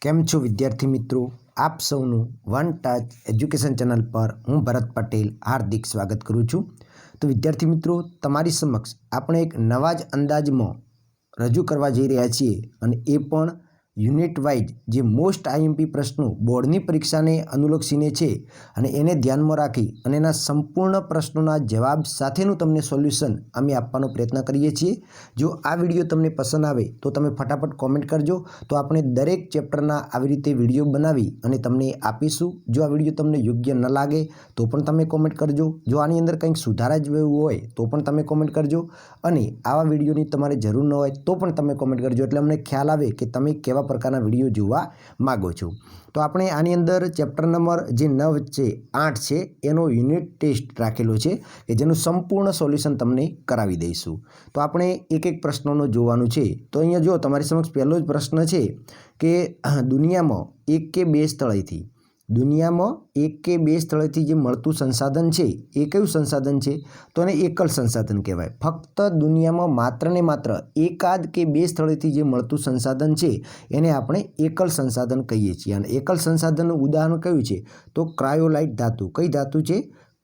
કેમ છો વિદ્યાર્થી મિત્રો? આપ સૌનું વન ટચ એજ્યુકેશન ચેનલ પર હું ભરત પટેલ હાર્દિક સ્વાગત કરું છું. તો વિદ્યાર્થી મિત્રો, તમારી સમક્ષ આપણે એક નવા જ અંદાજમાં રજૂ કરવા જઈ રહ્યા છીએ, અને એ પણ યુનિટ વાઇઝ જે મોસ્ટ આઈએમપી પ્રશ્નો બોર્ડની પરીક્ષાને અનુલક્ષીને છે, અને એને ધ્યાનમાં રાખી અને એના સંપૂર્ણ પ્રશ્નોના જવાબ સાથેનું તમને સોલ્યુશન અમે આપવાનો પ્રયત્ન કરીએ છીએ. જો આ વિડીયો તમને પસંદ આવે તો તમે ફટાફટ કોમેન્ટ કરજો, તો આપણે દરેક ચેપ્ટરના આવી રીતે વિડીયો બનાવી અને તમને આપીશું. જો આ વિડીયો તમને યોગ્ય ન લાગે તો પણ તમે કોમેન્ટ કરજો. જો આની અંદર કંઈક સુધારા જેવું હોય તો પણ તમે કોમેન્ટ કરજો, અને આવા વિડીયોની તમારે જરૂર ન હોય તો પણ તમે કોમેન્ટ કરજો, એટલે અમને ખ્યાલ આવે કે તમે કેવા પ્રકારના વિડીયો જોવા માગો છો. તો આપણે આની અંદર ચેપ્ટર નંબર જે 9 છે 8 છે એનો યુનિટ ટેસ્ટ રાખેલો છે કે જેનું સંપૂર્ણ સોલ્યુશન તમને કરાવી દઈશું. તો આપણે એક એક પ્રશ્નોનો જોવાનું છે. તો અહીંયા જો તમારી સમક્ષ પહેલો જ પ્રશ્ન છે કે દુનિયામાં એક કે બે સ્થળેથી જે મળતું સંસાધન છે એ કયું સંસાધન છે? તો એને એકલ સંસાધન કહેવાય. ફક્ત દુનિયામાં માત્ર ને માત્ર એકાદ કે બે સ્થળેથી જે મળતું સંસાધન છે એને આપણે એકલ સંસાધન કહીએ છીએ. અને એકલ સંસાધનનું ઉદાહરણ કયું છે? તો ક્રાયોલાઇટ ધાતુ. કઈ ધાતુ છે?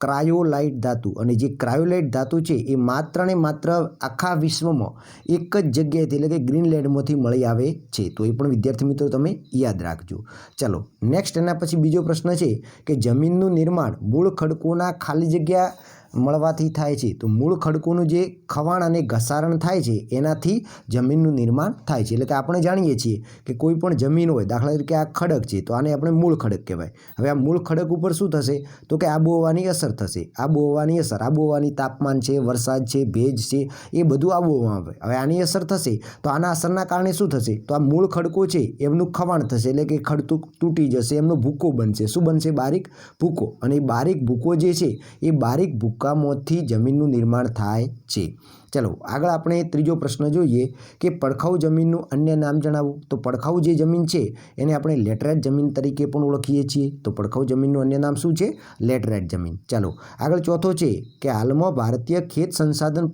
ક્રાયોલાઇટ ધાતુ. અને જે ક્રાયોલાઇટ ધાતુ છે એ માત્ર ને માત્ર આખા વિશ્વમાં એક જ જગ્યાએથી એટલે કે ગ્રીનલેન્ડમાંથી મળી આવે છે. તો એ પણ વિદ્યાર્થી મિત્રો તમે યાદ રાખજો. ચલો નેક્સ્ટ, એના પછી બીજો પ્રશ્ન છે કે જમીનનું નિર્માણ મૂળ ખડકોના ખાલી જગ્યા મળવાથી થાય છે. તો મૂળ ખડકોનું જે ખવાણ અને ઘસારણ થાય છે એનાથી જમીનનું નિર્માણ થાય છે. એટલે કે આપણે જાણીએ છીએ કે કોઈ પણ જમીન હોય, દાખલા તરીકે આ ખડક છે તો આને આપણે મૂળ ખડક કહેવાય. હવે આ મૂળ ખડક ઉપર શું થશે? તો કે આબોહવાની અસર થશે. આબોહવાની તાપમાન છે, વરસાદ છે, ભેજ છે, એ બધું આબોહવામાં આવે. હવે આની અસર થશે તો આના અસરના કારણે શું થશે? તો આ મૂળ ખડકો છે એમનું ખવાણ થશે, એટલે કે ખડતું તૂટી જશે, એમનો ભૂકો બનશે. શું બનશે? બારીક ભૂકો. અને એ બારીક ભૂકો જે છે એ બારીક ભૂકામાંથી જમીનનું નિર્માણ થાય છે. ચલો આગળ આપણે ત્રીજો પ્રશ્ન જોઈએ કે પડખાઉ જમીનનું અન્ય નામ જણાવો. તો પડખાઉ જે જમીન છે એને આપણે લેટરાઇટ જમીન તરીકે પણ ઓળખીએ છીએ. તો પડખાઉ જમીનનું અન્ય નામ શું છે? લેટરાઇટ જમીન. ચાલો આગળ ચોથો છે કે હાલમાં ભારતીય ખેત સંશોધન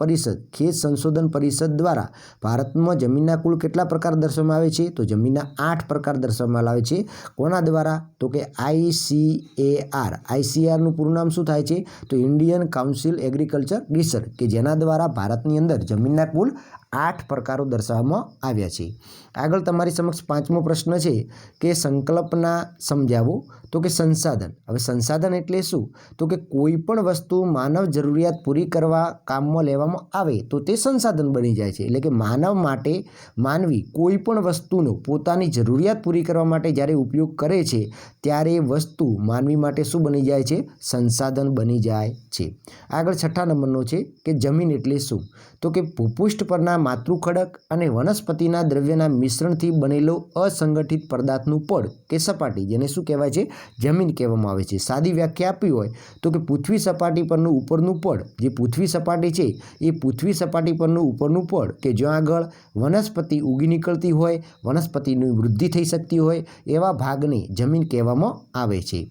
પરિષદ દ્વારા ભારતમાં જમીનના કુલ કેટલા પ્રકાર દર્શાવવામાં આવે છે? તો જમીનના 8 પ્રકાર દર્શાવવામાં આવે છે. કોના દ્વારા? તો કે આઈસીએઆરનું પૂરું નામ શું થાય છે? તો ઇન્ડિયન કાઉન્સિલ એગ્રીકલ્ચર રિસર્ચ, કે જેના દ્વારા ભારતની અંદર જમીનના કુલ 8 પ્રકારો દર્શાવવામાં આવ્યા છે. આગળ તમારી સમક્ષ પાંચમો પ્રશ્ન છે કે સંકલ્પના સમજાવો. તો કે સંસાધન. હવે સંસાધન એટલે શું? તો કે કોઈ પણ વસ્તુ માનવ જરૂરિયાત પૂરી કરવા કામમાં લેવામાં આવે તો તે સંસાધન બની જાય છે. એટલે કે માનવી કોઈ પણ વસ્તુનો પોતાની જરૂરિયાત પૂરી કરવા માટે જ્યારે ઉપયોગ કરે છે ત્યારે વસ્તુ માનવી માટે શું બની જાય છે? સંસાધન બની જાય છે. આગળ છઠ્ઠા નંબરનો છે કે જમીન એટલે શું? તો કે ભૂપૃષ્ઠ પરના માતૃખડક અને વનસ્પતિના દ્રવ્યના મિશ્રણથી બનેલો અસંગઠિત પદાર્થનું પડ કે સપાટી, જેને શું કહેવાય છે? જમીન કહેવામાં આવે છે. સાદી વ્યાખ્યા આપી હોય તો કે પૃથ્વી સપાટી પરનું ઉપરનું પડ, જે પૃથ્વી સપાટી છે એ પૃથ્વી સપાટી પરનું ઉપરનું પડ કે જ્યાં આગળ વનસ્પતિ ઉગી નીકળતી હોય, વનસ્પતિની વૃદ્ધિ થઈ શકતી હોય એવા ભાગને જમીન કહેવામાં આવે છે.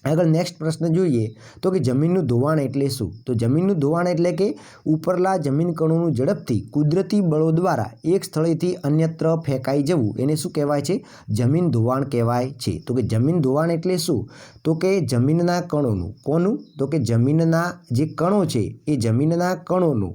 આગળ નેક્સ્ટ પ્રશ્ન જોઈએ તો કે જમીનનું ધોવાણ એટલે શું? તો જમીનનું ધોવાણ એટલે કે ઉપરલા જમીન કણોનું ઝડપથી કુદરતી બળો દ્વારા એક સ્થળેથી અન્યત્ર ફેંકાઈ જવું, એને શું કહેવાય છે? જમીન ધોવાણ કહેવાય છે. તો કે જમીન ધોવાણ એટલે શું? તો કે જમીનના કણોનું, કોનું? તો કે જમીનના જે કણો છે એ જમીનના કણોનું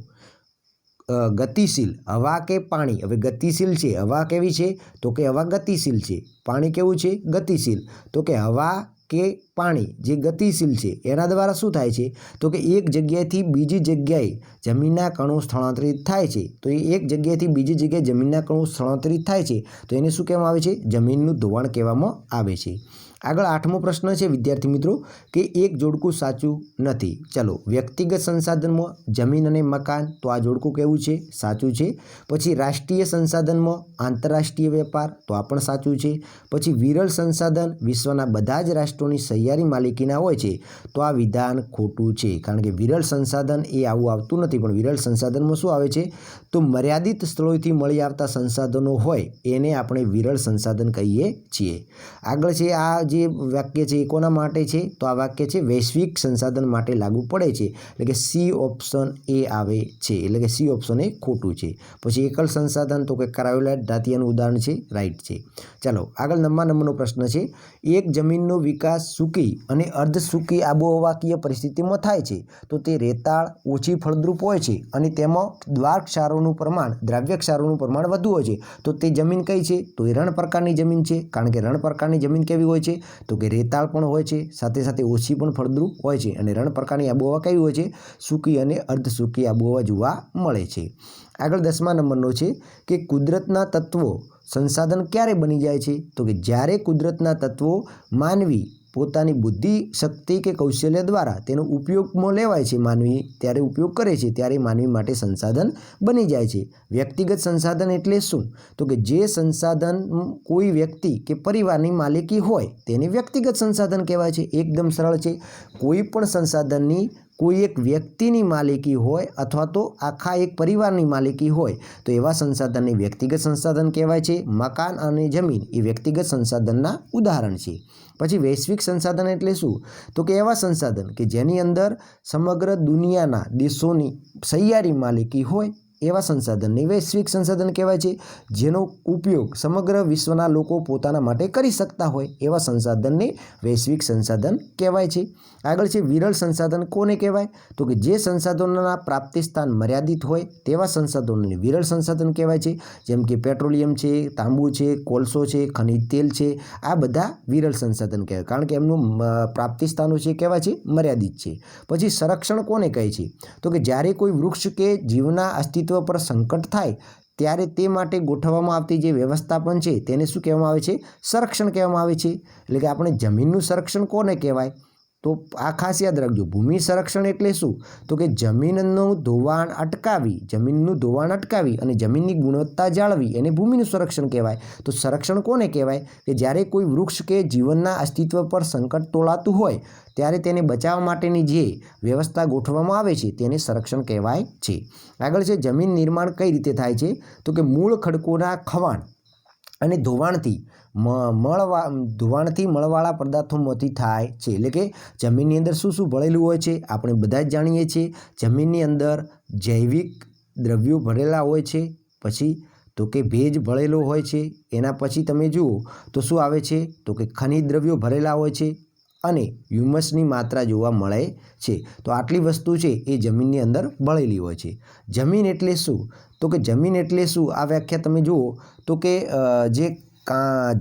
ગતિશીલ, હવા કે પાણી. હવે ગતિશીલ છે, હવા કેવી છે? તો કે હવા ગતિશીલ છે. પાણી કેવું છે? ગતિશીલ. તો કે હવા કે પાણી જે ગતિશીલ છે એના દ્વારા શું થાય છે? તો કે એક જગ્યાએથી બીજી જગ્યાએ જમીનના કણો સ્થળાંતરિત થાય છે. તો એ એક જગ્યાએથી બીજી જગ્યાએ જમીનના કણો સ્થળાંતરિત થાય છે તો એને શું કહેવામાં આવે છે? જમીનનું ધોવાણ કહેવામાં આવે છે. આગળ આઠમો પ્રશ્ન છે વિદ્યાર્થી મિત્રો કે એક જોડકું સાચું નથી. ચલો, વ્યક્તિગત સંસાધનમાં જમીન અને મકાન, તો આ જોડકું કેવું છે? સાચું છે. પછી રાષ્ટ્રીય સંસાધનમાં આંતરરાષ્ટ્રીય વેપાર, તો આ પણ સાચું છે. પછી વિરલ સંસાધન વિશ્વના બધા જ રાષ્ટ્રોની સહિયારી માલિકીના હોય છે, તો આ વિધાન ખોટું છે. કારણ કે વિરલ સંસાધન એ આવું આવતું નથી, પણ વિરલ સંસાધનમાં શું આવે છે? તો મર્યાદિત સ્થળોએથી મળી આવતા સંસાધનો હોય એને આપણે વિરલ સંસાધન કહીએ છીએ. આગળ છે આ જે જે વાક્ય છે એ કોના માટે છે? તો આ વાક્ય છે વૈશ્વિક સંસાધન માટે લાગુ પડે છે, એટલે કે સી ઓપ્શન એ આવે છે, એટલે કે સી ઓપ્શન એ ખોટું છે. પછી એકલ સંસાધન તો કે ક્રાયોલાઇટ ધાતિયાનું ઉદાહરણ છે, રાઈટ છે. ચાલો આગળ નંબરનો પ્રશ્ન છે, એક જમીનનો વિકાસ સૂકી અને અર્ધ સૂકી આબોહવાકીય પરિસ્થિતિમાં થાય છે તો તે રેતાળ, ઓછી ફળદ્રુપ હોય છે અને તેમાં દ્રાવ્ય ક્ષારોનું પ્રમાણ વધુ હોય છે, તો તે જમીન કઈ છે? તો એ રણ પ્રકારની જમીન છે. કારણ કે રણ પ્રકારની જમીન કેવી હોય છે? તો કે રેતાળ પણ હોય છે, સાથે સાથે ઓછી પણ ફળદ્રુપ હોય છે, અને રણ પ્રકારની આબોહવા કેવી હોય છે? સૂકી અને અર્ધ સૂકી આબોહવા જોવા મળે છે. આગળ 10મા નંબરનો છે કે કુદરતના તત્વો સંસાધન ક્યારે બની જાય છે? તો કે જ્યારે કુદરતના તત્વો માનવી પોતાની બુદ્ધિ, શક્તિ કે કૌશલ્ય દ્વારા તેનો ઉપયોગમાં લેવાય છે, માનવી ત્યારે ઉપયોગ કરે છે ત્યારે માનવી માટે સંસાધન બની જાય છે. વ્યક્તિગત સંસાધન એટલે શું? તો કે જે સંસાધન કોઈ વ્યક્તિ કે પરિવારની માલિકી હોય તેને વ્યક્તિગત સંસાધન કહેવાય છે. એકદમ સરળ છે. કોઈ પણ સંસાધનની કોઈ એક વ્યક્તિની માલિકી હોય અથવા તો આખા એક પરિવારની માલિકી હોય તો એવા સંસાધનને વ્યક્તિગત સંસાધન કહેવાય છે. મકાન અને જમીન એ વ્યક્તિગત સંસાધનના ઉદાહરણ છે. પછી વૈશ્વિક સંસાધન એટલે શું? તો કે એવા સંસાધન કે જેની અંદર સમગ્ર દુનિયાના દેશોની સહિયારી માલિકી હોય એવા સંસાધનને વૈશ્વિક સંસાધન કહેવાય છે. જેનો ઉપયોગ સમગ્ર વિશ્વના લોકો પોતાના માટે કરી શકતા હોય એવા સંસાધનને વૈશ્વિક સંસાધન કહેવાય છે. આગળ છે વિરલ સંસાધન કોને કહેવાય? તો કે જે સંસાધનોના પ્રાપ્તિ સ્થાન મર્યાદિત હોય તેવા સંસાધનોને વિરલ સંસાધન કહેવાય છે. જેમ કે પેટ્રોલિયમ છે, તાંબુ છે, કોલસો છે, ખનિજ તેલ છે, આ બધા વિરલ સંસાધન કહેવાય, કારણ કે એમનું પ્રાપ્તિ સ્થાનો છે કહેવાય છે મર્યાદિત છે. પછી સંરક્ષણ કોને કહે છે? તો કે જ્યારે કોઈ વૃક્ષ કે જીવના અસ્તિત્વ પર સંકટ થાય ત્યારે તે માટે ગોઠવવામાં આવતી જે વ્યવસ્થાપન છે તેને શું કહેવામાં આવે છે? સંરક્ષણ કહેવામાં આવે છે. એટલે કે આપણે જમીનનું સંરક્ષણ કોને કહેવાય? તો આ ખાસ યાદ રાખજો. ભૂમિ સંરક્ષણ એટલે શું? તો કે જમીનનું ધોવાણ અટકાવી અને જમીનની ગુણવત્તા જાળવી એને ભૂમિનું સંરક્ષણ કહેવાય. તો સંરક્ષણ કોને કહેવાય? કે જ્યારે કોઈ વૃક્ષ કે જીવનના અસ્તિત્વ પર સંકટ તોળાતું હોય ત્યારે તેને બચાવવા માટેની જે વ્યવસ્થા ગોઠવવામાં આવે છે તેને સંરક્ષણ કહેવાય છે. આગળ છે જમીન નિર્માણ કઈ રીતે થાય છે? તો કે મૂળ ખડકોના ખવાણ અને ધોવાણથી મળવાળા પદાર્થોમાંથી થાય છે. એટલે કે જમીનની અંદર શું શું ભળેલું હોય છે આપણે બધા જ જાણીએ છીએ. જમીનની અંદર જૈવિક દ્રવ્યો ભરેલા હોય છે, પછી તો કે ભેજ ભળેલો હોય છે, એના પછી તમે જુઓ તો શું આવે છે? તો કે ખનિજ દ્રવ્યો ભરેલા હોય છે અને હ્યુમસની માત્રા જોવા મળે છે. તો આટલી વસ્તુ છે એ જમીનની અંદર ભળેલી હોય છે. જમીન એટલે શું? તો કે જમીન એટલે શું? આ વ્યાખ્યા તમે જુઓ તો કે જે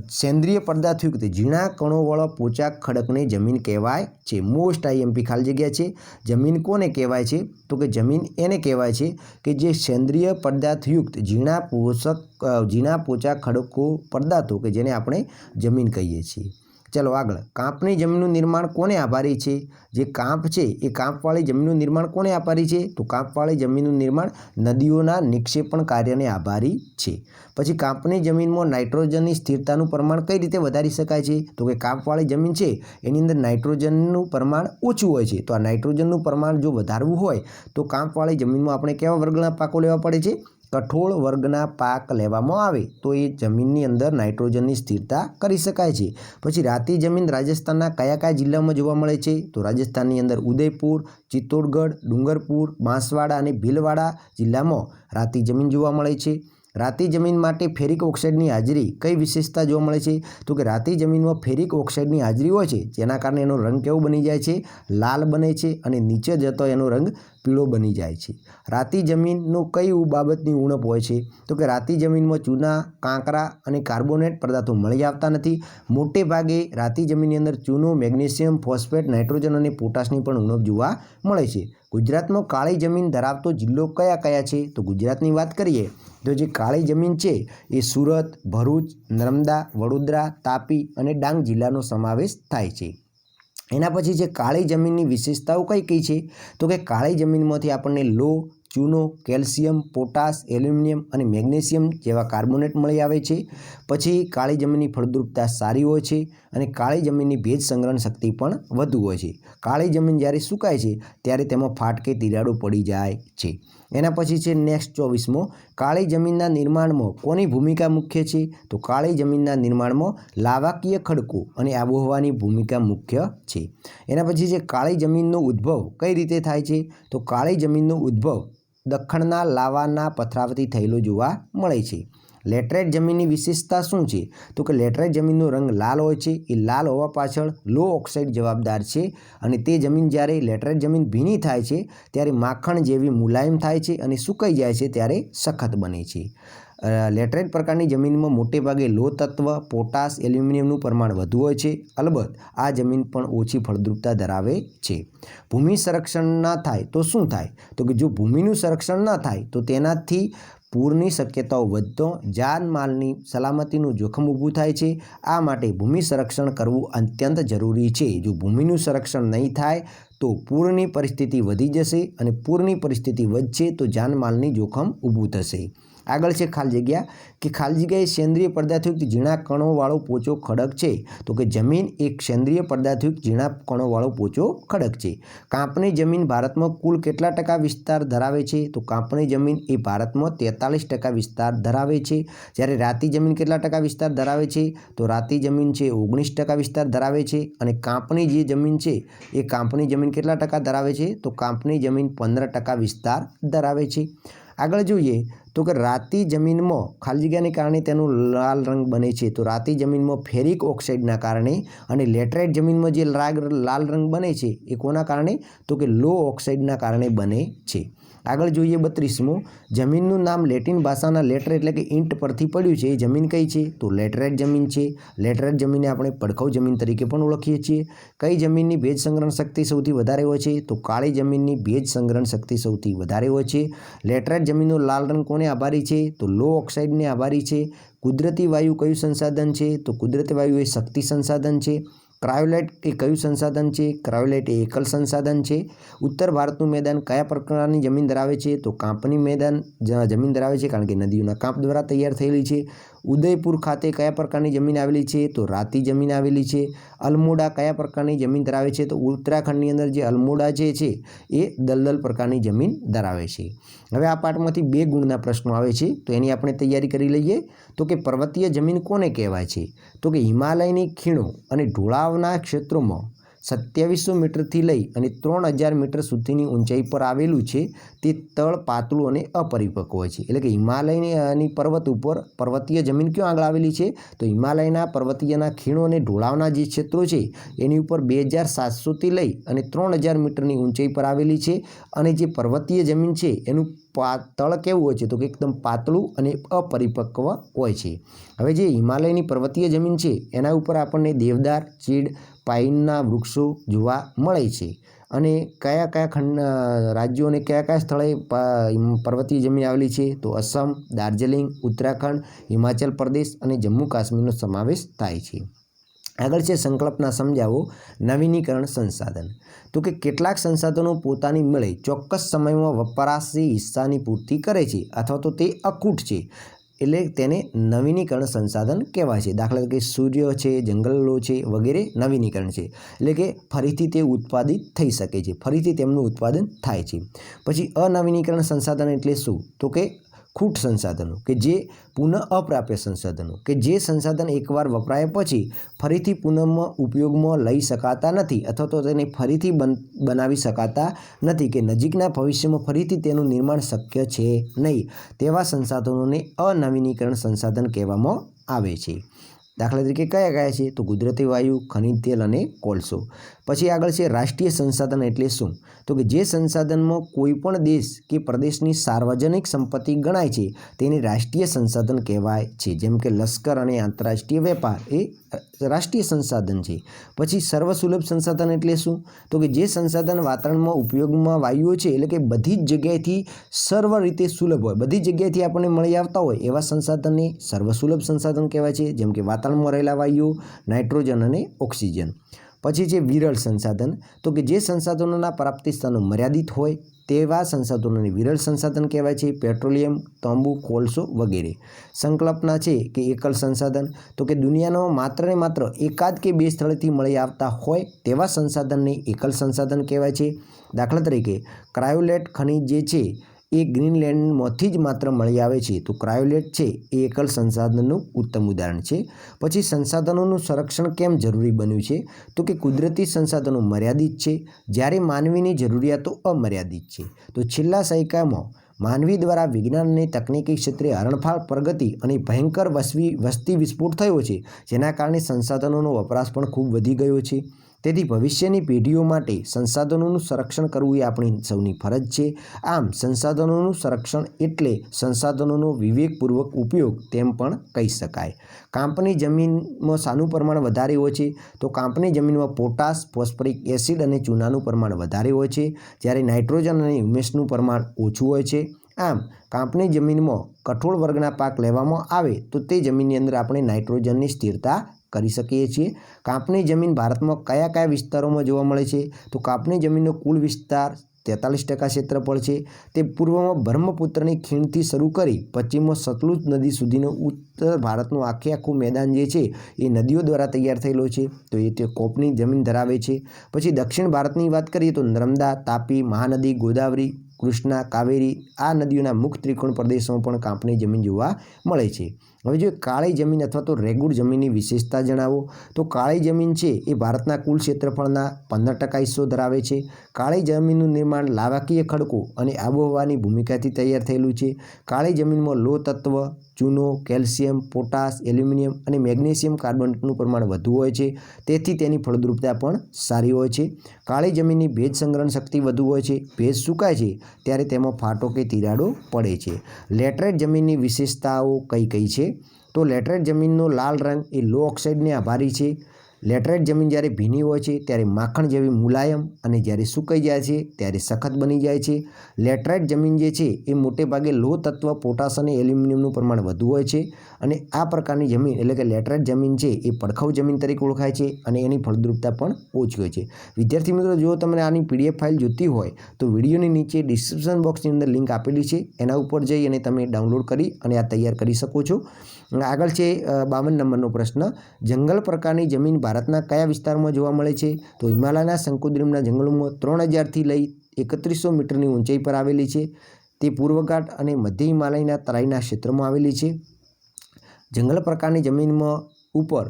સેન્દ્રિય પદાર્થયુક્ત ઝીણા કણોવાળા પોચા ખડકને જમીન કહેવાય છે. મોસ્ટ IMP ખાલી જગ્યા છે. જમીન કોને કહેવાય છે? તો કે જમીન એને કહેવાય છે કે જે સેન્દ્રિય પદાર્થયુક્ત ઝીણા પોચા ખડકો પદાર્થો કે જેને આપણે જમીન કહીએ છીએ. ચાલો આગળ. કાંપની જમીનનું નિર્માણ કોને આભારી છે? જે કાંપ છે એ કાંપવાળી જમીનનું નિર્માણ કોને આભારી છે? તો કાંપવાળી જમીનનું નિર્માણ નદીઓના નિક્ષેપણ કાર્યને આભારી છે. પછી કાંપની જમીનમાં નાઇટ્રોજનની સ્થિરતાનું પ્રમાણ કઈ રીતે વધારી શકાય છે? તો કે કાંપવાળી જમીન છે એની અંદર નાઇટ્રોજનનું પ્રમાણ ઓછું હોય છે. તો આ નાઇટ્રોજનનું પ્રમાણ જો વધારવું હોય તો કાંપવાળી જમીનમાં આપણે કેવા વર્ગના પાકો લેવા પડે છે? કઠોળ વર્ગના પાક લેવામાં આવે તો એ જમીનની અંદર નાઇટ્રોજનની સ્થિરતા કરી શકાય છે. પછી રાતી જમીન રાજસ્થાનના કયા જિલ્લામાં જોવા મળે છે? તો રાજસ્થાનની અંદર ઉદયપુર, ચિત્તોડગઢ, ડુંગરપુર, બાંસવાડા અને ભીલવાડા જિલ્લામાં રાતી જમીન જોવા મળે છે. રાતી જમીન માટે ફેરિક ઓક્સાઇડની હાજરી કઈ વિશેષતા જોવા મળે છે? તો કે રાતી જમીનમાં ફેરિક ઓક્સાઇડની હાજરી હોય છે જેના કારણે એનો રંગ કેવો બની જાય છે? લાલ બને છે અને નીચે જતો એનો રંગ પીળો બની જાય છે. રાતી જમીનનું કઈ બાબતની ઉણપ હોય છે? તો કે રાતી જમીનમાં ચૂના, કાંકરા અને કાર્બોનેટ પદાર્થો મળી આવતા નથી. મોટે ભાગે રાતી જમીનની અંદર ચૂનો, મેગ્નેશિયમ, ફોસ્ફેટ, નાઇટ્રોજન અને પોટાશની પણ ઉણપ જોવા મળે છે. ગુજરાતમાં કાળી જમીન ધરાવતો જિલ્લો કયા છે? તો ગુજરાતની વાત કરીએ તો જે કાળી જમીન છે એ સુરત, ભરૂચ, નર્મદા, વડોદરા, તાપી અને ડાંગ જિલ્લાનો સમાવેશ થાય છે. એના પછી જે કાળી જમીનની વિશેષતાઓ કઈ છે? તો કે કાળી જમીનમાંથી આપણને લોહ, ચૂનો, કેલ્શિયમ, પોટાશ, એલ્યુમિનિયમ અને મેગ્નેશિયમ જેવા કાર્બોનેટ મળી આવે છે. પછી કાળી જમીનની ફળદ્રુપતા સારી હોય છે અને કાળી જમીનની ભેજ સંગ્રહણ શક્તિ પણ વધુ હોય છે. કાળી જમીન જ્યારે સુકાય છે ત્યારે તેમાં ફાટ કે તિરાડો પડી જાય છે. એના પછી છે નેક્સ્ટ 24મો, કાળી જમીનના નિર્માણમાં કોની ભૂમિકા મુખ્ય છે? તો કાળી જમીનના નિર્માણમાં લાવાકીય ખડકો અને આબોહવાની ભૂમિકા મુખ્ય છે. એના પછી છે કાળી જમીનનો ઉદ્ભવ કઈ રીતે થાય છે? તો કાળી જમીનનો ઉદ્ભવ દખણના લાવાના પથરાવાથી થયેલો જોવા મળે છે. લેટરાઇટ જમીનની વિશેષતા શું છે? તો કે લેટરાઇટ જમીનનો રંગ લાલ હોય છે. એ લાલ હોવા પાછળ લો ઓક્સાઇડ જવાબદાર છે અને તે જમીન જ્યારે લેટરાઇટ જમીન ભીની થાય છે ત્યારે માખણ જેવી મુલાયમ થાય છે અને સુકાઈ જાય છે ત્યારે સખત બને છે. લેટરાઇટ પ્રકારની જમીનમાં મોટે ભાગે લોહ તત્વ, પોટાશ, એલ્યુમિનિયમનું પ્રમાણ વધુ હોય છે. અલબત્ત આ જમીન પણ ઓછી ફળદ્રુપતા ધરાવે છે. ભૂમિ સંરક્ષણ ના થાય તો શું થાય? તો કે જો ભૂમિનું સંરક્ષણ ન થાય તો તેનાથી પૂરની શક્યતાઓ વધતો જાનમાલની સલામતીનું જોખમ ઊભું થાય છે. આ માટે ભૂમિ સંરક્ષણ કરવું અત્યંત જરૂરી છે. જો ભૂમિનું સંરક્ષણ નહીં થાય તો પૂરની પરિસ્થિતિ વધી જશે અને પૂરની પરિસ્થિતિ વધશે તો જાનમાલની જોખમ ઊભું થશે. આગળ છે ખાલી જગ્યા, કે ખાલી જગ્યાએ સેન્દ્રિય પદાર્થયુક્ત ઝીણા કણોવાળો પોચો ખડક છે. તો કે જમીન એક સેન્દ્રિય પદાર્થયુક્ત ઝીણા કણોવાળો પોચો ખડક છે. કાંપની જમીન ભારતમાં કુલ કેટલા ટકા વિસ્તાર ધરાવે છે? તો કાંપની જમીન એ ભારતમાં 43% વિસ્તાર ધરાવે છે. જ્યારે રાતી જમીન કેટલા ટકા વિસ્તાર ધરાવે છે? તો રાતી જમીન છે 19% વિસ્તાર ધરાવે છે. અને કાંપની જે જમીન છે એ કાંપની જમીન કેટલા ટકા ધરાવે છે? તો કાંપની જમીન 15% વિસ્તાર ધરાવે છે. આગળ જોઈએ તો કે રાતી જમીનમાં ખાલી જગ્યાને કારણે તેનું લાલ રંગ બને છે. તો રાતી જમીનમાં ફેરિક ઓક્સાઇડના કારણે અને લેટરાઇટ જમીનમાં જે લાલ રંગ બને છે એ કોના કારણે? તો કે લો ઓક્સાઇડના કારણે બને છે. આગળ જોઈએ 32મો, જમીનનું નામ લેટિન ભાષાના લેટર એટલે કે ઇંટ પરથી પડ્યું છે. એ જમીન કઈ છે? તો લેટરાઇટ જમીન છે. લેટરાઇટ જમીનને આપણે પડખવ જમીન તરીકે પણ ઓળખીએ છીએ. કઈ જમીનની ભેજ સંગ્રહણ શક્તિ સૌથી વધારે હોય છે? તો કાળી જમીનની ભેજ સંગ્રહણ શક્તિ સૌથી વધારે હોય છે. લેટરાઇટ જમીનનો લાલ રંગ કોને આભારી છે? તો લો ઓક્સાઇડને આભારી છે. કુદરતી વાયુ કયું સંસાધન છે? તો કુદરતી વાયુ એ શક્તિ સંસાધન છે. ક્રાયોલાઇટ એ કયું સંસાધન છે? ક્રાયોલાઇટ એ એકલ સંસાધન છે. ઉત્તર ભારતનું મેદાન કયા પ્રકારની જમીન ધરાવે છે? તો કાંપની મેદાન જમીન ધરાવે છે, કારણ કે નદીઓના કાંપ દ્વારા તૈયાર થયેલી છે. ઉદયપુર ખાતે કયા પ્રકારની જમીન આવેલી છે? તો રાતી જમીન આવેલી છે. અલમોડા કયા પ્રકારની જમીન ધરાવે છે? તો ઉત્તરાખંડની અંદર જે અલમોડા જે છે એ દલદલ પ્રકારની જમીન ધરાવે છે. હવે આ પાઠમાંથી 2 ગુણના પ્રશ્નો આવે છે તો એની આપણે તૈયારી કરી લઈએ. તો કે પર્વતીય જમીન કોને કહેવાય છે? તો કે હિમાલયની ખીણો અને ઢોળાવના ક્ષેત્રોમાં 2700 મીટરથી લઈ અને 3000 મીટર સુધીની ઊંચાઈ પર આવેલું છે. તે તળ પાતળું અને અપરિપક્વ હોય છે. એટલે કે હિમાલયની પર્વત ઉપર પર્વતીય જમીન ક્યાં આગળ આવેલી છે? તો હિમાલયના પર્વતીયના ખીણો અને ઢોળાવના જે ક્ષેત્રો છે એની ઉપર 2700થી લઈ અને 3000 મીટરની ઊંચાઈ પર આવેલી છે. અને જે પર્વતીય જમીન છે એનું તળ કેવું હોય છે? તો કે એકદમ પાતળું અને અપરિપક્વ હોય છે. હવે જે હિમાલયની પર્વતીય જમીન છે એના ઉપર આપણને દેવદાર, ચીડ, પાઇનના વૃક્ષો જોવા મળે છે. અને કયા કયા રાજ્યો અને કયા કયા સ્થળે પર્વતીય જમીન આવેલી છે? તો અસમ, દાર્જિલિંગ, ઉત્તરાખંડ, હિમાચલ પ્રદેશ અને જમ્મુ કાશ્મીરનો સમાવેશ થાય છે. આગળ છે સંકલ્પના સમજાવો. નવીનીકરણ સંસાધન. તો કે કેટલાક સંસાધનો પોતાની મળે ચોક્કસ સમયમાં વપરાશી હિસ્સાની પૂર્તિ કરે છે અથવા તો તે અખૂટ છે, એટલે તેને નવીનીકરણ સંસાધન કહેવાય છે. દાખલા તરીકે સૂર્ય છે, જંગલો છે વગેરે નવીનીકરણ છે. એટલે કે ફરીથી તે ઉત્પાદિત થઈ શકે છે, ફરીથી તેમનું ઉત્પાદન થાય છે. પછી અનવીનીકરણ સંસાધન એટલે શું? તો કે ખૂટ સંસાધનો, કે જે પુનઃ અપ્રાપ્ય સંસાધનો, કે જે સંસાધન એકવાર વપરાયા પછી ફરીથી પુનઃ ઉપયોગમાં લઈ શકાતા નથી અથવા તો તેને ફરીથી બનાવી શકાતા નથી, કે નજીકના ભવિષ્યમાં ફરીથી તેનું નિર્માણ શક્ય છે નહીં, તેવા સંસાધનોને અનવીનીકરણ સંસાધન કહેવામાં આવે છે. દાખલા તરીકે કયા કયા છે? તો કુદરતી વાયુ, ખનિજ તેલ અને કોલસો. પછી આગળ છે રાષ્ટ્રીય સંસાધન એટલે શું? તો કે જે સંસાધનમાં કોઈપણ દેશ કે પ્રદેશની સાર્વજનિક સંપત્તિ ગણાય છે તેને રાષ્ટ્રીય સંસાધન કહેવાય છે. જેમ કે લશ્કર અને આંતરરાષ્ટ્રીય વેપાર એ રાષ્ટ્રીય સંસાધન છે. પછી સર્વસુલભ સંસાધન એટલે શું? તો કે જે સંસાધન વાતાવરણમાં ઉપયોગમાં વાયુઓ છે, એટલે કે બધી જ જગ્યાએથી સર્વ રીતે સુલભ હોય, બધી જગ્યાએથી આપણને મળી આવતા હોય એવા સંસાધનને સર્વસુલભ સંસાધન કહેવાય છે. જેમ કે વાતાવરણમાં રહેલા વાયુઓ, નાઇટ્રોજન અને ઓક્સિજન. પછી છે વિરળ સંસાધન. તો કે જે સંસાધનોના પ્રાપ્તિ સ્થાનો મર્યાદિત હોય તેવા સંસાધનોને વિરળ સંસાધન કહેવાય છે. પેટ્રોલિયમ, તાંબુ, કોલસો વગેરે. સંકલ્પના છે કે એકલ સંસાધન. તો કે દુનિયાનો માત્ર ને માત્ર એકાદ કે 2 સ્થળેથી મળી આવતા હોય તેવા સંસાધનને એકલ સંસાધન કહેવાય છે. દાખલા તરીકે ક્રાયોલેટ ખનિજ જે છે એ ગ્રીનલેન્ડમાંથી જ માત્ર મળી આવે છે. તો ક્રાયોલેટ છે એ એકલ સંસાધનનું ઉત્તમ ઉદાહરણ છે. પછી સંસાધનોનું સંરક્ષણ કેમ જરૂરી બન્યું છે? તો કે કુદરતી સંસાધનો મર્યાદિત છે, જ્યારે માનવીની જરૂરિયાતો અમર્યાદિત છે. તો છેલ્લા સૈકામાં માનવી દ્વારા વિજ્ઞાન અને તકનીકી ક્ષેત્રે હરણફાળ પ્રગતિ અને ભયંકર વસ્તી વિસ્ફોટ થયો છે, જેના કારણે સંસાધનોનો વપરાશ પણ ખૂબ વધી ગયો છે. તેથી ભવિષ્યની પેઢીઓ માટે સંસાધનોનું સંરક્ષણ કરવું એ આપણી સૌની ફરજ છે. આમ સંસાધનોનું સંરક્ષણ એટલે સંસાધનોનો વિવેકપૂર્વક ઉપયોગ તેમ પણ કહી શકાય. કાંપની જમીનમાં શાનું પ્રમાણ વધારે હોય છે? તો કાંપની જમીનમાં પોટાશ, ફોસ્ફરિક એસિડ અને ચૂનાનું પ્રમાણ વધારે હોય છે, જ્યારે નાઇટ્રોજન અને હ્યુમસનું પ્રમાણ ઓછું હોય છે. આમ કાંપની જમીનમાં કઠોળ વર્ગના પાક લેવામાં આવે તો તે જમીનની અંદર આપણે નાઇટ્રોજનની સ્થિરતા કરી શકીએ છીએ. કાંપની જમીન ભારતમાં કયા કયા વિસ્તારોમાં જોવા મળે છે? તો કાંપની જમીનનો કુલ વિસ્તાર 43% ક્ષેત્રફળ છે. તે પૂર્વમાં બ્રહ્મપુત્રની ખીણથી શરૂ કરી પશ્ચિમમાં સતલુજ નદી સુધીનો ઉત્તર ભારતનું આખું મેદાન જે છે એ નદીઓ દ્વારા તૈયાર થયેલો છે. તો એ તે કોપની જમીન ધરાવે છે. પછી દક્ષિણ ભારતની વાત કરીએ તો નર્મદા, તાપી, મહાનદી, ગોદાવરી, કૃષ્ણા, કાવેરી આ નદીઓના મુખ્ય ત્રિકોણ પ્રદેશોમાં પણ કાંપની જમીન જોવા મળે છે. હવે જો કાળી જમીન અથવા તો રેગુડ જમીનની વિશેષતા જણાવો તો કાળી જમીન છે એ ભારતના કુલ ક્ષેત્રફળના 15% હિસ્સો ધરાવે છે. કાળી જમીનનું નિર્માણ લાવાકીય ખડકો અને આબોહવાની ભૂમિકાથી તૈયાર થયેલું છે. કાળી જમીનમાં લોહ તત્વ, ચૂનો, કેલ્શિયમ, પોટાશ, એલ્યુમિનિયમ અને મેગ્નેશિયમ કાર્બોનેટનું પ્રમાણ વધુ હોય છે. તેથી તેની ફળદ્રુપતા પણ સારી હોય છે. કાળી જમીનની ભેજ સંગ્રહણ શક્તિ વધુ હોય છે. ભેજ સુકાય છે ત્યારે તેમાં ફાટો કે તિરાડો પડે છે. લેટરાઇટ જમીનની વિશેષતાઓ કઈ છે? તો લેટરાઇટ જમીનનો લાલ રંગ એ લો ઓક્સાઇડને આભારી છે. લેટરાઇટ જમીન જ્યારે ભીની હોય છે ત્યારે માખણ જેવી મુલાયમ અને જ્યારે સુકાઈ જાય છે ત્યારે સખત બની જાય છે. લેટરાઇટ જમીન જે છે એ મોટે ભાગે લોહ તત્વ, પોટાશ અને એલ્યુમિનિયમનું પ્રમાણ વધુ હોય છે. અને આ પ્રકારની જમીન એટલે કે લેટરાઇટ જમીન છે એ પડખાઉ જમીન તરીકે ઓળખાય છે અને એની ફળદ્રુપતા પણ ઓછી હોય છે. વિદ્યાર્થી મિત્રો, જો તમને આની PDF ફાઇલ જોઈતી હોય તો વિડીયોની નીચે ડિસ્ક્રિપ્શન બોક્સની અંદર લિંક આપેલી છે, એના ઉપર જઈ અને તમે ડાઉનલોડ કરી અને આ તૈયાર કરી શકો છો. આગળ છે 52 નંબરનો પ્રશ્ન. જંગલ પ્રકારની જમીન ભારતના કયા વિસ્તારમાં જોવા મળે છે? તો હિમાલયના શંકુદ્રુમના જંગલોમાં 3000થી લઈ 3100 મીટરની ઊંચાઈ પર આવેલી છે. તે પૂર્વઘાટ અને મધ્ય હિમાલયના તરાઈના ક્ષેત્રમાં આવેલી છે. જંગલ પ્રકારની જમીનમાં ઉપર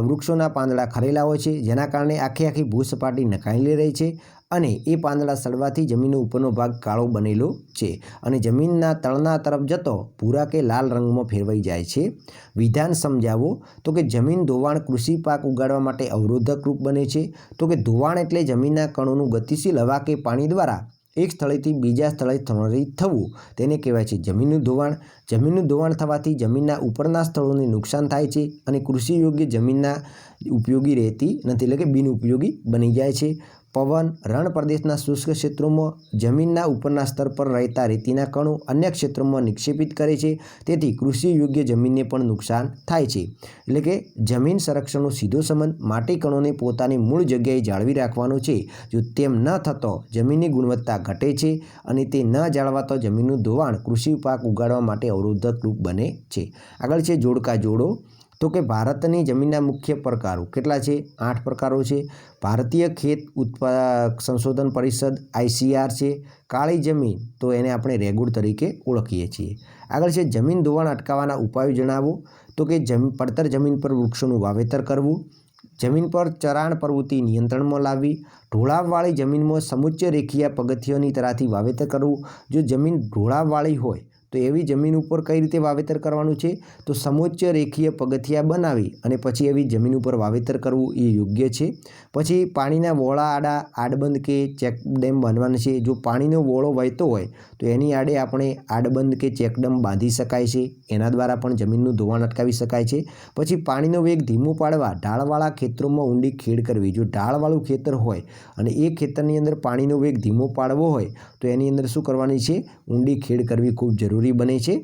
વૃક્ષોના પાંદડા ખરેલા હોય છે, જેના કારણે આખી ભૂસપાટી નકાયેલી રહે છે અને એ પાંદડા સડવાથી જમીનનો ઉપરનો ભાગ કાળો બનેલો છે અને જમીનના તળના તરફ જતો ભૂરા કે લાલ રંગમાં ફેરવાઈ જાય છે. વિધાન સમજાવો. તો કે જમીન ધોવાણ કૃષિ પાક ઉગાડવા માટે અવરોધક રૂપ બને છે. તો કે ધોવાણ એટલે જમીનના કણોનું ગતિશીલ હવા કે પાણી દ્વારા એક સ્થળેથી બીજા સ્થળે સ્થળાંતરિત થવું, તેને કહેવાય છે જમીનનું ધોવાણ. જમીનનું ધોવાણ થવાથી જમીનના ઉપરના સ્થળોને નુકસાન થાય છે અને કૃષિ યોગ્ય જમીનના ઉપયોગી રહેતી નથી, એટલે કે બિનઉપયોગી બની જાય છે. પવન રણ પ્રદેશના શુષ્ક ક્ષેત્રોમાં જમીનના ઉપરના સ્તર પર રહેતા રેતીના કણો અન્ય ક્ષેત્રોમાં નિક્ષેપિત કરે છે. તેથી કૃષિ યોગ્ય જમીનને પણ નુકસાન થાય છે. એટલે કે જમીન સંરક્ષણનો સીધો સંબંધ માટી કણોને પોતાની મૂળ જગ્યાએ જાળવી રાખવાનો છે. જો તેમ ન થતો જમીનની ગુણવત્તા ઘટે છે અને તે ન જાળવાતો જમીનનું ધોવાણ કૃષિ પાક ઉગાડવા માટે અવરોધક રૂપ બને છે. આગળ છે જોડકા જોડો. તો કે ભારતની જમીનના મુખ્ય પ્રકારો કેટલા છે? 8 પ્રકારો છે. ભારતીય ખેત સંશોધન પરિષદ ICAR છે. કાળી જમીન તો એને આપણે રેગુડ તરીકે ઓળખીએ છીએ. આગળ છે જમીન ધોવાણ અટકાવવાના ઉપાયો જણાવો. તો કે પડતર જમીન પર વૃક્ષોનું વાવેતર કરવું, જમીન પર ચરાણ પ્રવૃત્તિ નિયંત્રણમાં લાવવી, ઢોળાવવાળી જમીનમાં સમુચ્ચ રેખીય પગથિયાની તરહથી વાવેતર કરવું. જો જમીન ઢોળાવવાળી હોય તો એવી જમીન ઉપર કઈ રીતે વાવેતર કરવાનું છે? તો સમોચ્ચ રેખીય પગથિયા બનાવી અને પછી એવી જમીન ઉપર વાવેતર કરવું એ યોગ્ય છે. પછી પાણીના વોળા આડા આડબંધ કે ચેકડેમ બાંધવાના છે. જો પાણીનો વોળો વહેતો હોય તો એની આડે આપણે આડબંધ કે ચેકડેમ બાંધી શકાય છે. એના દ્વારા પણ જમીનનું ધોવાણ અટકાવી શકાય છે. પછી પાણીનો વેગ ધીમો પાડવા ઢાળવાળા ખેતરોમાં ઊંડી ખેડ કરવી. જો ઢાળવાળું ખેતર હોય અને એ ખેતરની અંદર પાણીનો વેગ ધીમો પાડવો હોય તો એની અંદર શું કરવાની છે? ઊંડી ખેડ કરવી ખૂબ જરૂરી બને છે.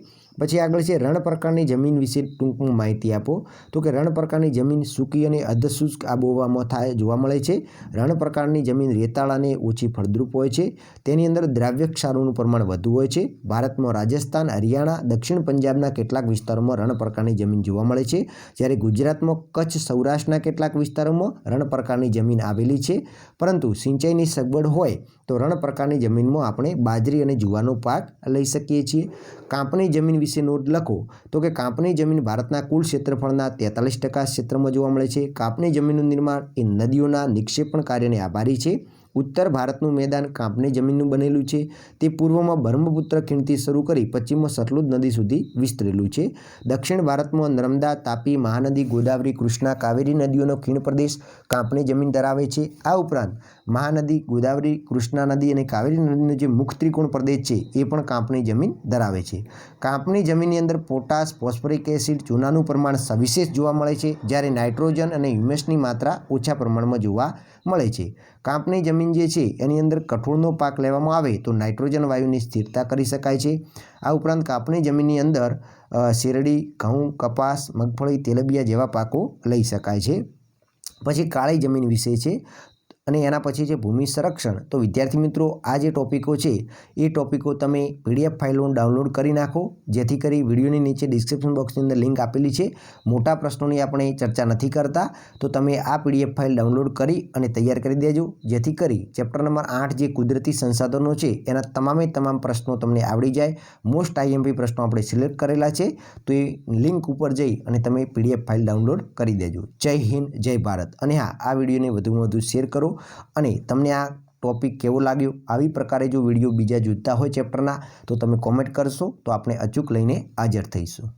પછી આગળ છે રણ પ્રકારની જમીન વિશે ટૂંકમાં માહિતી આપો. તો કે રણ પ્રકારની જમીન સૂકી અને અર્ધશુષ્ક આબોહવામાં જોવા મળે છે. રણ પ્રકારની જમીન રેતાળ અને ઓછી ફળદ્રુપ હોય છે. તેની અંદર દ્રાવ્ય ક્ષારોનું પ્રમાણ વધુ હોય છે. ભારતમાં રાજસ્થાન, હરિયાણા, દક્ષિણ પંજાબના કેટલાક વિસ્તારોમાં રણ પ્રકારની જમીન જોવા મળે છે. જ્યારે ગુજરાતમાં કચ્છ, સૌરાષ્ટ્રના કેટલાક વિસ્તારોમાં રણ પ્રકારની જમીન આવેલી છે. પરંતુ સિંચાઈની સગવડ હોય તો રણ પ્રકારની જમીનમાં આપણે બાજરી અને જુવારનો પાક લઈ શકીએ છીએ. કાંપની જમીન વિશે નોંધ લખો. તો કે કાંપની જમીન ભારતના કુલ ક્ષેત્રફળના 43% ક્ષેત્રમાં જોવા મળે છે. કાંપની જમીનનું નિર્માણ એ નદીઓના નિક્ષેપણ કાર્યને આભારી છે. ઉત્તર ભારતનું મેદાન કાંપની જમીનનું બનેલું છે. તે પૂર્વમાં બ્રહ્મપુત્ર ખીણથી શરૂ કરી પશ્ચિમમાં સતલુજ નદી સુધી વિસ્તરેલું છે. દક્ષિણ ભારતમાં નર્મદા, તાપી, મહાનદી, ગોદાવરી, કૃષ્ણા, કાવેરી નદીઓનો ખીણ પ્રદેશ કાંપની જમીન ધરાવે છે. આ ઉપરાંત મહાનદી, ગોદાવરી, કૃષ્ણા નદી અને કાવેરી નદીનો જે મુખ ત્રિકોણ પ્રદેશ છે એ પણ કાંપની જમીન ધરાવે છે. કાંપની જમીનની અંદર પોટાશ, ફોસ્ફરિક એસિડ, ચૂનાનું પ્રમાણ સવિશેષ જોવા મળે છે. જ્યારે નાઇટ્રોજન અને હ્યુમસની માત્રા ઓછા પ્રમાણમાં જોવા મળે છે. કાંપની જમીન જે છે એની અંદર કઠોળનો પાક લેવામાં આવે તો નાઇટ્રોજન વાયુની સ્થિરતા કરી શકાય છે. આ ઉપરાંત કાંપની જમીનની અંદર શેરડી, ઘઉં, કપાસ, મગફળી, તેલબિયા જેવા પાકો લઈ શકાય છે. પછી કાળી જમીન વિશે છે અને એના પછી છે ભૂમિ સંરક્ષણ. તો વિદ્યાર્થી મિત્રો, આ જે ટોપિકો છે એ ટોપિકો તમે PDF ફાઇલો ડાઉનલોડ કરી નાખો, જેથી કરી વિડીયોની નીચે ડિસ્ક્રિપ્શન બોક્સની અંદર લિંક આપેલી છે. મોટા પ્રશ્નોની આપણે ચર્ચા નથી કરતા, તો તમે આ PDF ફાઇલ ડાઉનલોડ કરી અને તૈયાર કરી દેજો, જેથી કરી ચેપ્ટર નંબર 8 જે કુદરતી સંસાધનો છે એના તમામ પ્રશ્નો તમને આવડી જાય. મોસ્ટ IMP પ્રશ્નો આપણે સિલેક્ટ કરેલા છે, તો એ લિંક ઉપર જઈ અને તમે PDF ફાઇલ ડાઉનલોડ કરી દેજો. જય હિન્દ, જય ભારત. અને હા, આ વિડીયોને વધુમાં વધુ શેર કરો. અને તમને આ ટોપિક કેવો લાગ્યો, આવી પ્રકારે જો વિડીયો બીજા જોઈતા હોય ચેપ્ટરના, તો તમે કોમેન્ટ કરશો તો આપણે અચૂક લઈને હાજર થઈશું.